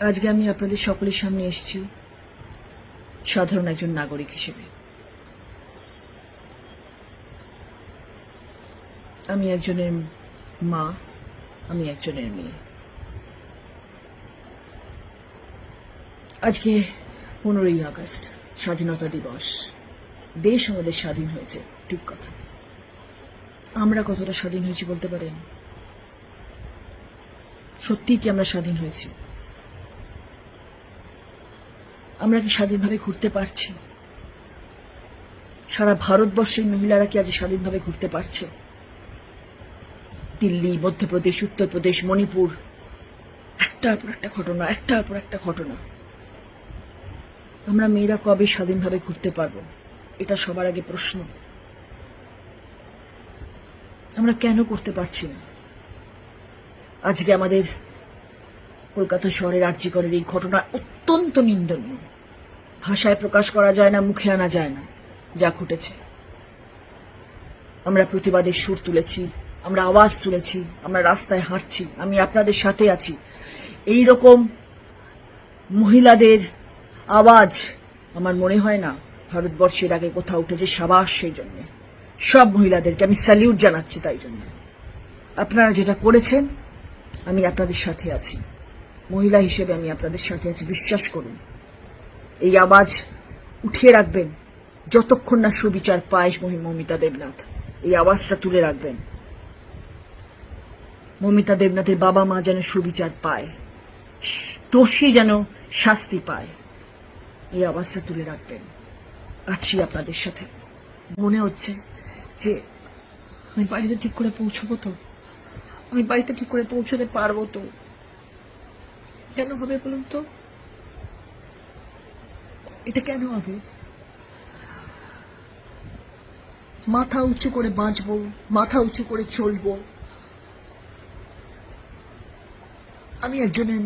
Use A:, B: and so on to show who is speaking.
A: আজকে আমি আপনাদের সকলের সামনে এসেছি সাধারণ একজন নাগরিক হিসেবে। আমি একজনের মা, আমি একজনের মেয়ে। আজকে 15ই আগস্ট, স্বাধীনতা দিবস। দেশ আমাদের স্বাধীন হয়েছে, ঠিক কথা। আমরা কতটা স্বাধীন হয়েছি বলতে পারেন? সত্যি কি আমরা স্বাধীন হয়েছি? আমরা কি স্বাধীনভাবে ঘুরতে পারছি? সারা ভারতবর্ষের মহিলারা কি আজ স্বাধীনভাবে ঘুরতে পারছে? দিল্লি, মধ্যপ্রদেশ, উত্তরপ্রদেশ, মণিপুর, একটার পর একটা ঘটনা, একটার পর একটা ঘটনা। আমরা মেয়েরা কবে স্বাধীনভাবে ঘুরতে পারবো? এটা সবার আগে প্রশ্ন। আমরা কেন করতে পারছি না? আজকে আমাদের কলকাতা শহরের আরজিকরের এই ঘটনা অত্যন্ত নিন্দনীয়। ভাষায় প্রকাশ করা যায় না, মুখে আনা যায় না যা ঘটেছে। আমরা প্রতিবাদের সুর তুলেছি, আমরা আওয়াজ তুলেছি, আমরা রাস্তায় হাঁটছি, আমি আপনাদের সাথে আছি। এই রকম মহিলাদের আওয়াজ আমার মনে হয় না ভারতবর্ষের আগে কোথাও উঠেছে। সাবাস সেই জন্য সব মহিলাদেরকে আমি স্যালিউট জানাচ্ছি। তাই জন্য আপনারা যেটা করেছেন, আমি আপনাদের সাথে আছি। মহিলা হিসেবে আমি আপনাদের সাথে আছি, বিশ্বাস করুন। এই আওয়াজ উঠিয়ে রাখবেন যতক্ষণ না সুবিচার পায় মমিতা দেবনাথ। এই আওয়াজটা তুলে রাখবেন। মমিতা দেবনাথের বাবা মা যেন সুবিচার পায়, দোষী যেন শাস্তি পায়। এই আওয়াজটা তুলে রাখবেন। আছি আপনাদের সাথে। মনে হচ্ছে যে আমি বাড়িতে ঠিক করে পৌঁছবো তো, আমি বাড়িতে ঠিক করে পৌঁছতে পারবো তো? কেন হবে বলুন তো? এটা কেন হবে? মাথা উঁচু করে বাঁচবো, মাথা উঁচু করে চলবো। আমি একজনের